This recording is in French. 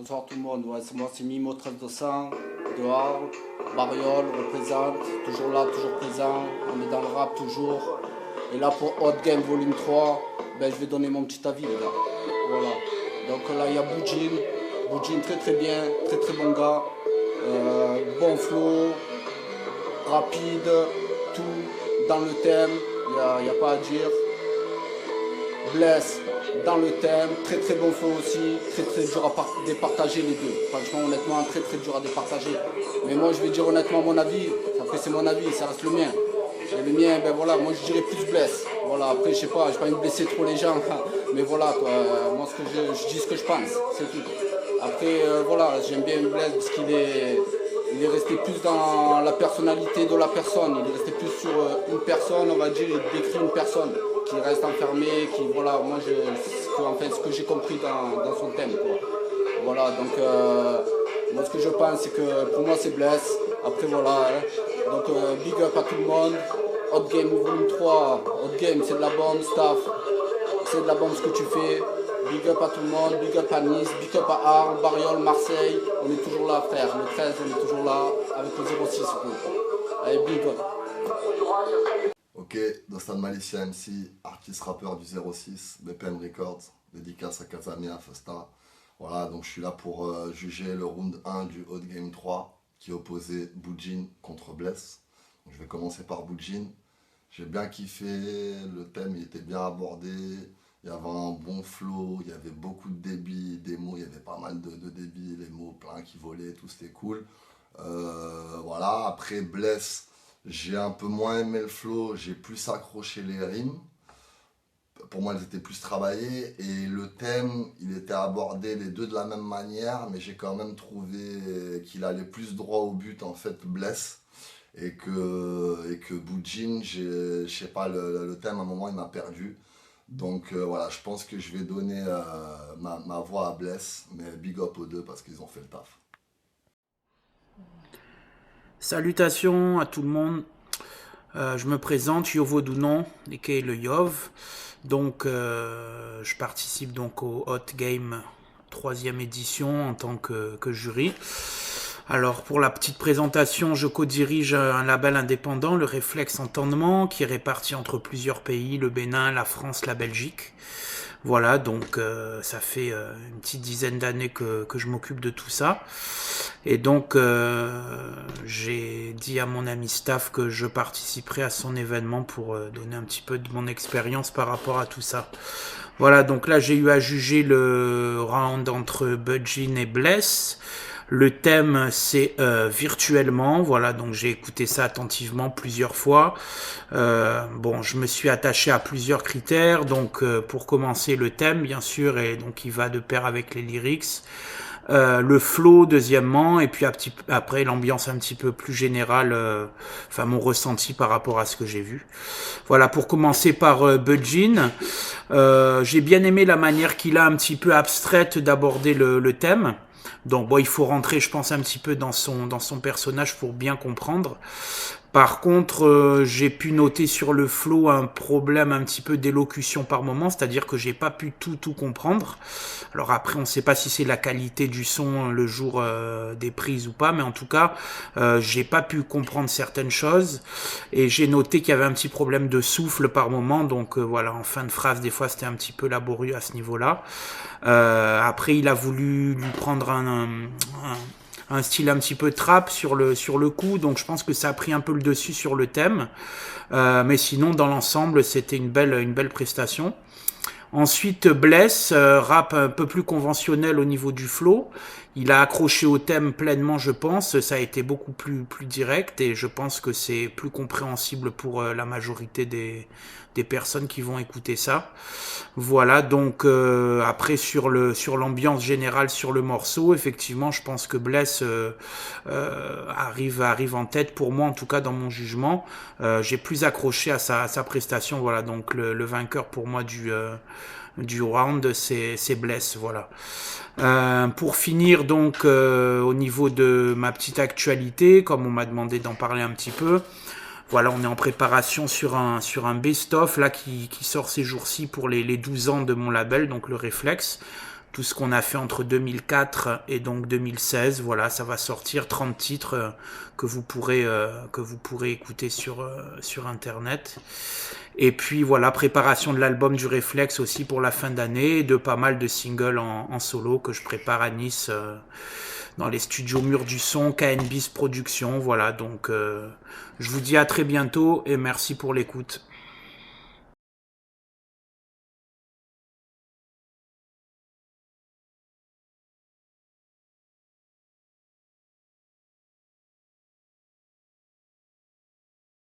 Bonsoir tout le monde, ouais, c'est moi, c'est Mimo 13 de Arles, Bariol représente, toujours là, toujours présent, on est dans le rap toujours. Et là pour Hot Game Volume 3, ben, je vais donner mon petit avis là. Voilà. Donc là il y a Boudjin, Boudjin très très bien, très très bon gars, bon flow, rapide, tout dans le thème, il n'y a pas à dire. Bless dans le thème, très très bon flow aussi, très très dur à départager les deux. Franchement, honnêtement, très très dur à départager. Mais moi, je vais dire honnêtement mon avis. Après, c'est mon avis, ça reste le mien. Et le mien, ben voilà, moi je dirais plus Bless. Voilà, après, je sais pas, j'ai pas envie de blesser trop les gens, mais voilà quoi. Moi, ce que je dis ce que je pense, c'est tout. Après, voilà, j'aime bien Bless parce il est resté plus dans la personnalité de la personne. Il est resté plus sur une personne, on va dire, il décrit une personne qui reste enfermée, qui, voilà, moi, ce que j'ai compris dans son thème, quoi. Voilà, donc, moi, ce que je pense, c'est que pour moi, c'est Bless. Après, voilà, hein. Donc, big up à tout le monde. Hot Game Volume 3, Hot Game, c'est de la bombe, staff, c'est de la bombe ce que tu fais. Big up à tout le monde, big up à Nice, big up à Arles, Bariol, Marseille. On est toujours là, frère. Le 13, on est toujours là, avec le 06. Allez, big up. Ok, Dostan Malicia MC, artiste rappeur du 06, BPM Records, dédicace à Casamia, Festa. Voilà, donc je suis là pour juger le round 1 du Hot Game 3 qui opposait Boudjin contre Bless. Donc, je vais commencer par Boudjin. J'ai bien kiffé, le thème il était bien abordé, il y avait un bon flow, il y avait beaucoup de débit, des mots, il y avait pas mal de débit, les mots plein qui volaient, tout c'était cool. Voilà, après Bless, j'ai un peu moins aimé le flow, j'ai plus accroché les rimes. Pour moi, elles étaient plus travaillées et le thème, il était abordé les deux de la même manière, mais j'ai quand même trouvé qu'il allait plus droit au but en fait, Bless. Et que Boudjin, je sais pas, le thème à un moment il m'a perdu. Donc voilà, je pense que je vais donner ma voix à Bless, mais big up aux deux parce qu'ils ont fait le taf. Salutations à tout le monde. Je me présente, Yovo Dounon, aka le Yov. Donc, je participe donc au Hot Game 3e édition en tant que jury. Alors, pour la petite présentation, je co-dirige un label indépendant, le Réflexe Entendement, qui est réparti entre plusieurs pays, le Bénin, la France, la Belgique. Voilà, donc ça fait une petite dizaine d'années que je m'occupe de tout ça. Et donc, j'ai dit à mon ami staff que je participerai à son événement pour donner un petit peu de mon expérience par rapport à tout ça. Voilà, donc là, j'ai eu à juger le round entre Boudjin et Bless. Le thème, c'est virtuellement. Voilà, donc j'ai écouté ça attentivement plusieurs fois. Bon, je me suis attaché à plusieurs critères. Donc, pour commencer, le thème, bien sûr, et donc il va de pair avec les lyrics. Le flow, deuxièmement, et puis après l'ambiance un petit peu plus générale, enfin mon ressenti par rapport à ce que j'ai vu. Voilà, pour commencer par Boudjin, j'ai bien aimé la manière qu'il a un petit peu abstraite d'aborder le thème. Donc bon, il faut rentrer, je pense, un petit peu dans son personnage pour bien comprendre. Par contre, j'ai pu noter sur le flow un problème un petit peu d'élocution par moment, c'est-à-dire que j'ai pas pu tout comprendre. Alors après, on ne sait pas si c'est la qualité du son le jour des prises ou pas, mais en tout cas, j'ai pas pu comprendre certaines choses et j'ai noté qu'il y avait un petit problème de souffle par moment. Donc voilà, en fin de phrase, des fois, c'était un petit peu laborieux à ce niveau-là. Après, il a voulu lui prendre un style un petit peu trap sur le coup, donc je pense que ça a pris un peu le dessus sur le thème. Mais sinon, dans l'ensemble, c'était une belle prestation. Ensuite, Bless, rap un peu plus conventionnel au niveau du flow. Il a accroché au thème pleinement, je pense. Ça a été beaucoup plus direct et je pense que c'est plus compréhensible pour la majorité des personnes qui vont écouter ça. Voilà, donc après sur l'ambiance générale sur le morceau, effectivement, je pense que Bless arrive en tête pour moi, en tout cas dans mon jugement. J'ai plus accroché à sa prestation. Voilà, donc le vainqueur pour moi du round, c'est Bless, voilà. Pour finir donc au niveau de ma petite actualité, comme on m'a demandé d'en parler un petit peu, voilà, on est en préparation sur un best-of là qui sort ces jours-ci pour les 12 ans de mon label, donc le Réflexe. tout ce qu'on a fait entre 2004 et donc 2016. Voilà, ça va sortir 30 titres que vous pourrez écouter sur internet. Et puis voilà, préparation de l'album du Réflexe aussi pour la fin d'année, et de pas mal de singles en solo que je prépare à Nice dans les studios Mur du Son, KNBis Productions. Voilà, donc je vous dis à très bientôt et merci pour l'écoute.